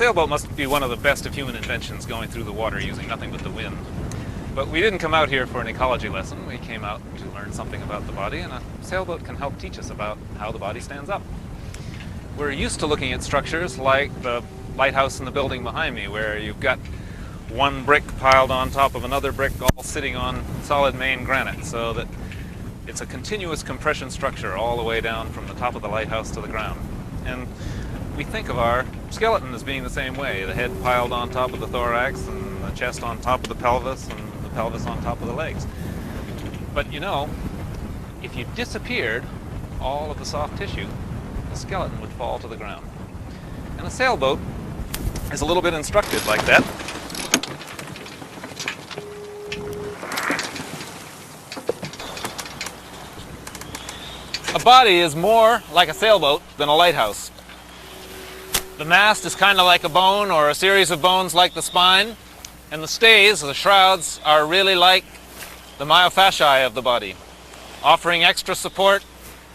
sailboat must be one of the best of human inventions, going through the water using nothing but the wind. But we didn't come out here for an ecology lesson. We came out to learn something about the body, and a sailboat can help teach us about how the body stands up. We're used to looking at structures like the lighthouse in the building behind me, where you've got one brick piled on top of another brick, all sitting on solid main granite, so that it's a continuous compression structure all the way down from the top of the lighthouse to the ground. And we think of our skeleton as being the same way, the head piled on top of the thorax, and the chest on top of the pelvis, and the pelvis on top of the legs. But you know, if you disappeared all of the soft tissue, the skeleton would fall to the ground. And a sailboat is a little bit instructive like that. A body is more like a sailboat than a lighthouse. The mast is kind of like a bone, or a series of bones like the spine, and the stays, or the shrouds, are really like the myofascial of the body, offering extra support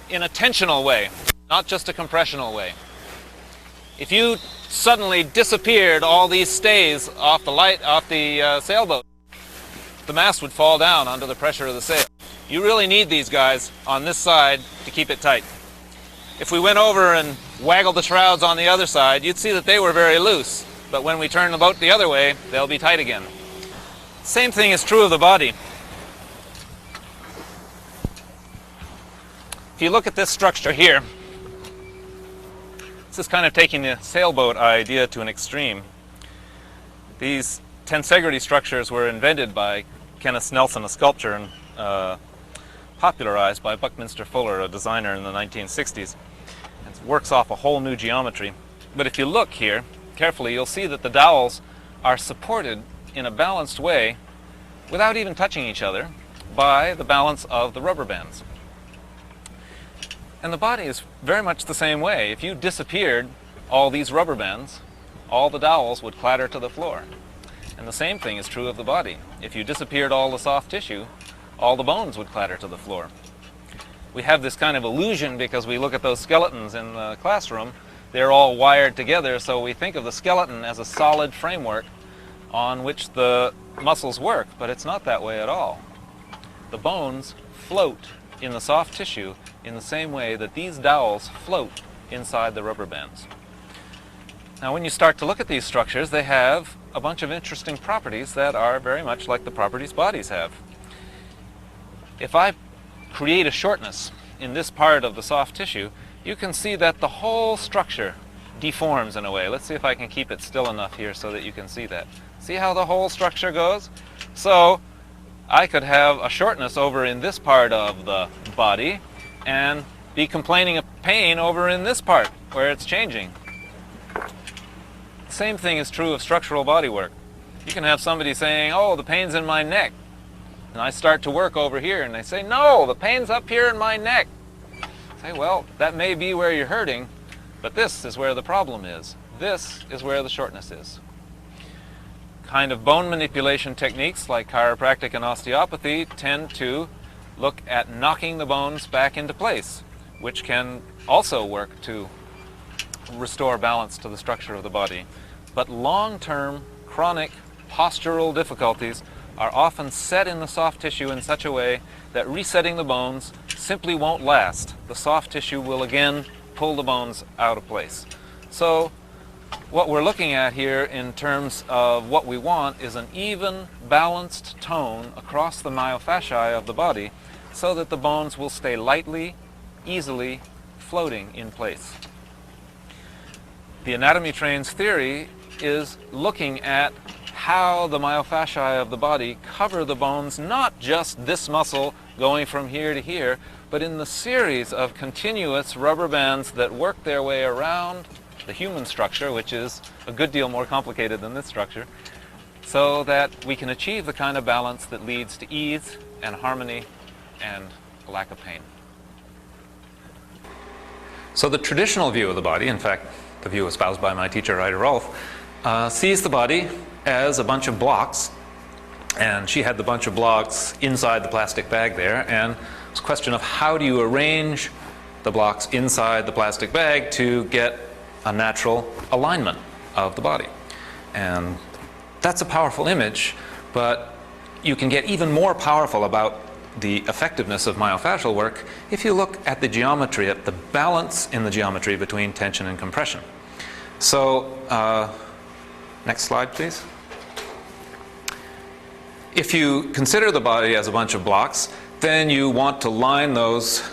in a tensional way, not just a compressional way. If you suddenly disappeared all these stays off the sailboat, the mast would fall down under the pressure of the sail. You really need these guys on this side to keep it tight. If we went over and waggled the shrouds on the other side, you'd see that they were very loose. But when we turn the boat the other way, they'll be tight again. Same thing is true of the body. If you look at this structure here, this is kind of taking the sailboat idea to an extreme. These tensegrity structures were invented by Kenneth Nelson, a sculptor, and popularized by Buckminster Fuller, a designer in the 1960s. It works off a whole new geometry. But if you look here carefully, you'll see that the dowels are supported in a balanced way, without even touching each other, by the balance of the rubber bands. And the body is very much the same way. If you disappeared all these rubber bands, all the dowels would clatter to the floor. And the same thing is true of the body. If you disappeared all the soft tissue, all the bones would clatter to the floor. We have this kind of illusion because we look at those skeletons in the classroom. They're all wired together, so we think of the skeleton as a solid framework on which the muscles work, but it's not that way at all. The bones float in the soft tissue in the same way that these dowels float inside the rubber bands. Now, when you start to look at these structures, they have a bunch of interesting properties that are very much like the properties bodies have. If I create a shortness in this part of the soft tissue, you can see that the whole structure deforms in a way. Let's see if I can keep it still enough here so that you can see that. See how the whole structure goes? So I could have a shortness over in this part of the body and be complaining of pain over in this part where it's changing. The same thing is true of structural body work. You can have somebody saying, oh, the pain's in my neck. And I start to work over here, and they say, no, the pain's up here in my neck. I say, well, that may be where you're hurting, but this is where the problem is. This is where the shortness is. Kind of bone manipulation techniques like chiropractic and osteopathy tend to look at knocking the bones back into place, which can also work to restore balance to the structure of the body. But long-term, chronic postural difficulties are often set in the soft tissue in such a way that resetting the bones simply won't last. The soft tissue will again pull the bones out of place. So what we're looking at here in terms of what we want is an even, balanced tone across the myofasciae of the body so that the bones will stay lightly, easily floating in place. The Anatomy Trains theory is looking at how the myofasciae of the body cover the bones, not just this muscle going from here to here, but in the series of continuous rubber bands that work their way around the human structure, which is a good deal more complicated than this structure, so that we can achieve the kind of balance that leads to ease and harmony and a lack of pain. So the traditional view of the body, in fact, the view espoused by my teacher, Ida Rolf, sees the body as a bunch of blocks, and she had the bunch of blocks inside the plastic bag there, and it's a question of how do you arrange the blocks inside the plastic bag to get a natural alignment of the body. And that's a powerful image, but you can get even more powerful about the effectiveness of myofascial work if you look at the geometry, at the balance in the geometry between tension and compression. So, next slide, please. If you consider the body as a bunch of blocks, then you want to line those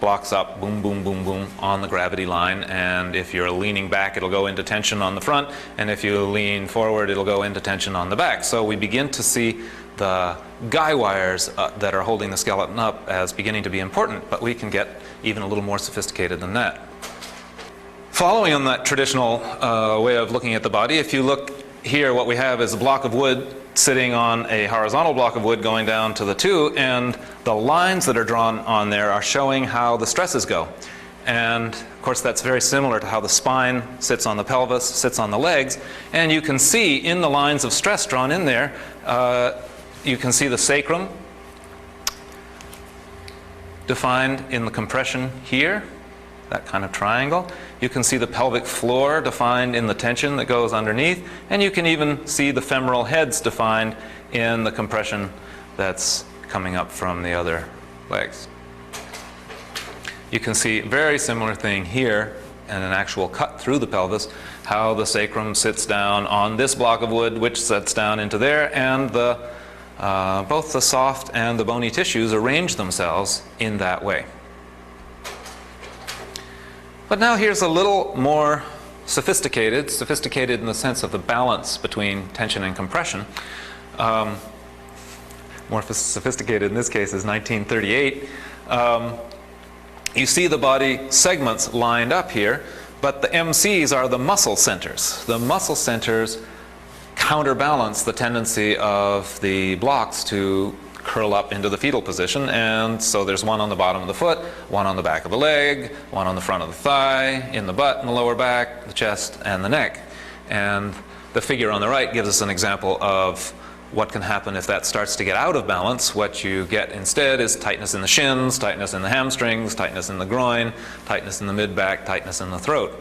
blocks up, boom, boom, boom, boom, on the gravity line. And if you're leaning back, it'll go into tension on the front. And if you lean forward, it'll go into tension on the back. So we begin to see the guy wires that are holding the skeleton up as beginning to be important, but we can get even a little more sophisticated than that. Following on that traditional way of looking at the body, if you look here, what we have is a block of wood sitting on a horizontal block of wood going down to the 2, and the lines that are drawn on there are showing how the stresses go. And of course that's very similar to how the spine sits on the pelvis, sits on the legs, and you can see in the lines of stress drawn in there, you can see the sacrum defined in the compression here, that kind of triangle. You can see the pelvic floor defined in the tension that goes underneath, and you can even see the femoral heads defined in the compression that's coming up from the other legs. You can see a very similar thing here, and an actual cut through the pelvis, how the sacrum sits down on this block of wood, which sets down into there, and both the soft and the bony tissues arrange themselves in that way. But now here's a little more sophisticated in the sense of the balance between tension and compression. More sophisticated in this case is 1938. You see the body segments lined up here, but the MCs are the muscle centers. The muscle centers counterbalance the tendency of the blocks to curl up into the fetal position, and so there's one on the bottom of the foot, one on the back of the leg, one on the front of the thigh, in the butt and the lower back, the chest and the neck. And the figure on the right gives us an example of what can happen if that starts to get out of balance. What you get instead is tightness in the shins, tightness in the hamstrings, tightness in the groin, tightness in the mid-back, tightness in the throat.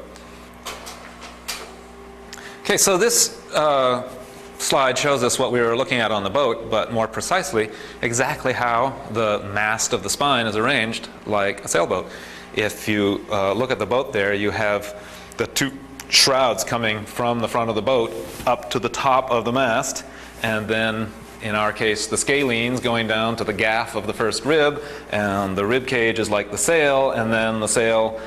Okay, so this slide shows us what we were looking at on the boat, but more precisely, exactly how the mast of the spine is arranged like a sailboat. If you look at the boat there, you have the two shrouds coming from the front of the boat up to the top of the mast, and then in our case the scalenes going down to the gaff of the first rib, and the rib cage is like the sail, and then the sail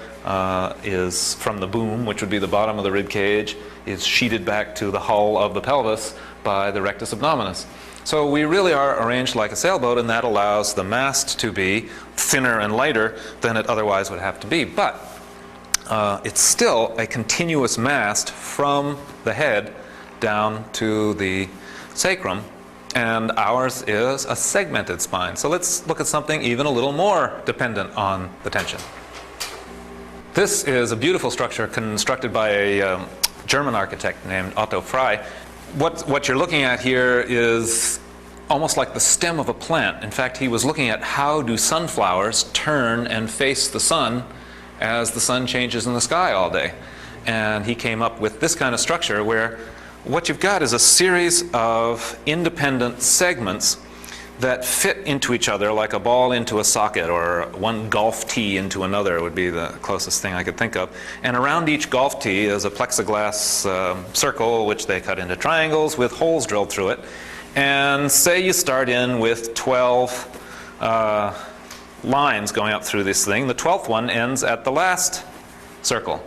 is from the boom, which would be the bottom of the rib cage, is sheeted back to the hull of the pelvis by the rectus abdominis. So we really are arranged like a sailboat, and that allows the mast to be thinner and lighter than it otherwise would have to be. But it's still a continuous mast from the head down to the sacrum, and ours is a segmented spine. So let's look at something even a little more dependent on the tension. This is a beautiful structure constructed by a German architect named Otto Frey. What you're looking at here is almost like the stem of a plant. In fact, he was looking at how do sunflowers turn and face the sun as the sun changes in the sky all day. And he came up with this kind of structure where what you've got is a series of independent segments that fit into each other like a ball into a socket, or one golf tee into another would be the closest thing I could think of. And around each golf tee is a plexiglass circle, which they cut into triangles with holes drilled through it. And say you start in with 12 lines going up through this thing. The 12th one ends at the last circle.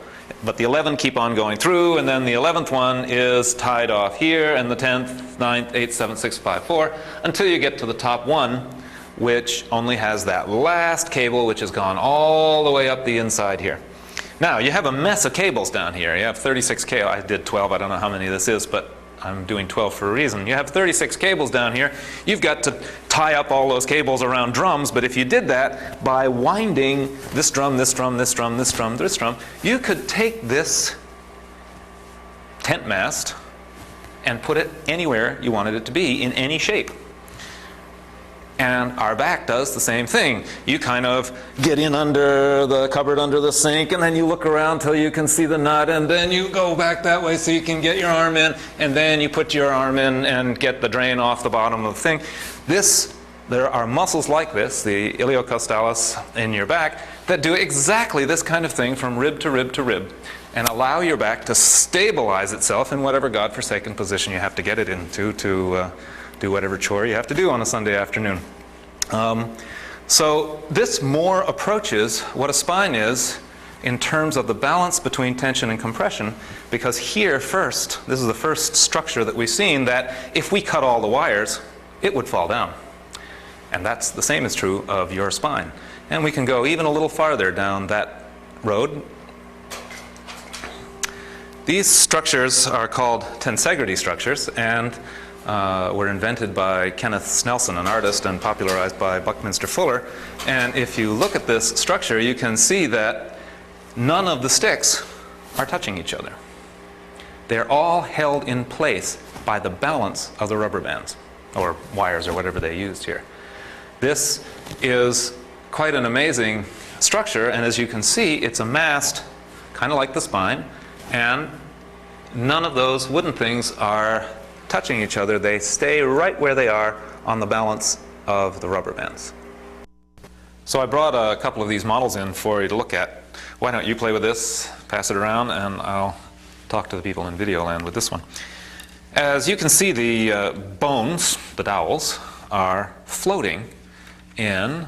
But the 11 keep on going through, and then the 11th one is tied off here, and the 10th, 9th, 8th, 7th, 6th, 5, 4, until you get to the top one, which only has that last cable, which has gone all the way up the inside here. Now, you have a mess of cables down here. You have 36 cables. I did 12. I don't know how many this is, but I'm doing 12 for a reason. You have 36 cables down here. You've got to tie up all those cables around drums, but if you did that by winding this drum, this drum, this drum, this drum, this drum, you could take this tent mast and put it anywhere you wanted it to be in any shape. And our back does the same thing. You kind of get in under the cupboard under the sink, and then you look around till you can see the nut, and then you go back that way so you can get your arm in, and then you put your arm in and get the drain off the bottom of the thing. There are muscles like this, the iliocostalis in your back, that do exactly this kind of thing from rib to rib to rib, and allow your back to stabilize itself in whatever godforsaken position you have to get it into to do whatever chore you have to do on a Sunday afternoon. So this more approaches what a spine is in terms of the balance between tension and compression, because here first, this is the first structure that we've seen that if we cut all the wires, it would fall down. And that's the same is true of your spine. And we can go even a little farther down that road. These structures are called tensegrity structures, and were invented by Kenneth Snelson, an artist, and popularized by Buckminster Fuller. And if you look at this structure, you can see that none of the sticks are touching each other. They're all held in place by the balance of the rubber bands, or wires, or whatever they used here. This is quite an amazing structure, and as you can see, it's amassed kind of like the spine, and none of those wooden things are touching each other. They stay right where they are on the balance of the rubber bands. So I brought a couple of these models in for you to look at. Why don't you play with this, pass it around, and I'll talk to the people in video land with this one. As you can see, the bones, the dowels, are floating in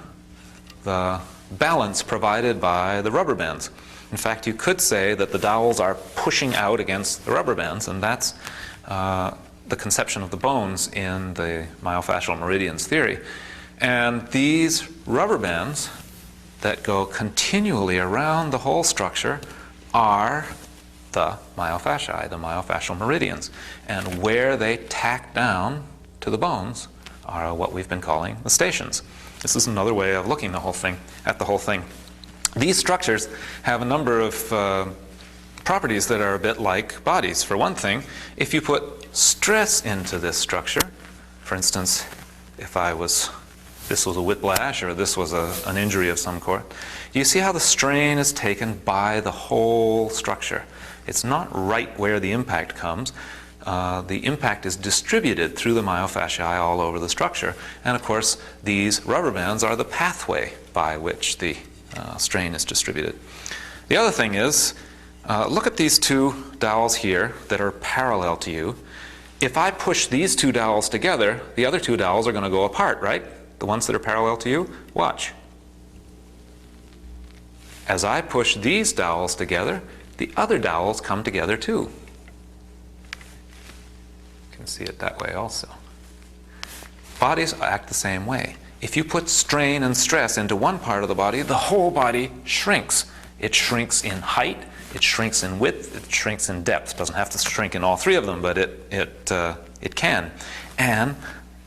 the balance provided by the rubber bands. In fact, you could say that the dowels are pushing out against the rubber bands, and that's the conception of the bones in the myofascial meridians theory. And these rubber bands that go continually around the whole structure are the myofasciae, the myofascial meridians. And where they tack down to the bones are what we've been calling the stations. This is another way of looking at the whole thing. These structures have a number of properties that are a bit like bodies. For one thing, if you put stress into this structure, for instance, if this was a whiplash or this was an injury of some sort, you see how the strain is taken by the whole structure. It's not right where the impact comes. The impact is distributed through the myofasciae all over the structure, and of course these rubber bands are the pathway by which the strain is distributed. The other thing is, look at these two dowels here that are parallel to you. If I push these two dowels together, the other two dowels are going to go apart, right? The ones that are parallel to you, watch. As I push these dowels together, the other dowels come together too. You can see it that way also. Bodies act the same way. If you put strain and stress into one part of the body, the whole body shrinks. It shrinks in height, it shrinks in width, it shrinks in depth. It doesn't have to shrink in all three of them, but it can. And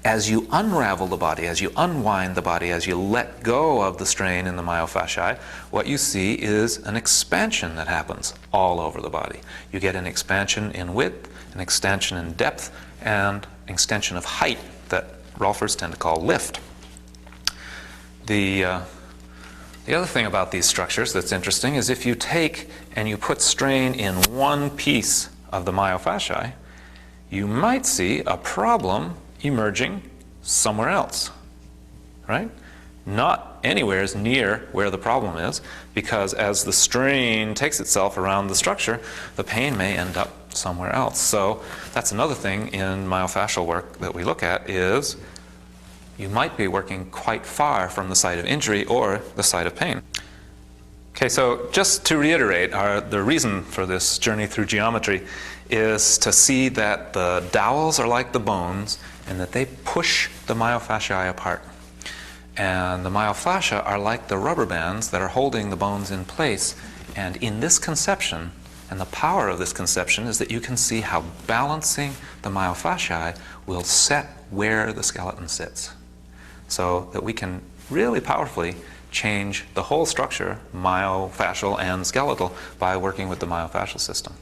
as you unravel the body, as you unwind the body, as you let go of the strain in the myofasciae, what you see is an expansion that happens all over the body. You get an expansion in width, an extension in depth, and an extension of height that Rolfers tend to call lift. The other thing about these structures that's interesting is if you take and you put strain in one piece of the myofasciae, you might see a problem emerging somewhere else, right? Not anywhere near where the problem is, because as the strain takes itself around the structure, the pain may end up somewhere else. So that's another thing in myofascial work that we look at is you might be working quite far from the site of injury or the site of pain. Okay, so just to reiterate, the reason for this journey through geometry is to see that the dowels are like the bones and that they push the myofasciae apart. And the myofascia are like the rubber bands that are holding the bones in place. And in this conception, and the power of this conception is that you can see how balancing the myofasciae will set where the skeleton sits. So that we can really powerfully change the whole structure, myofascial and skeletal, by working with the myofascial system.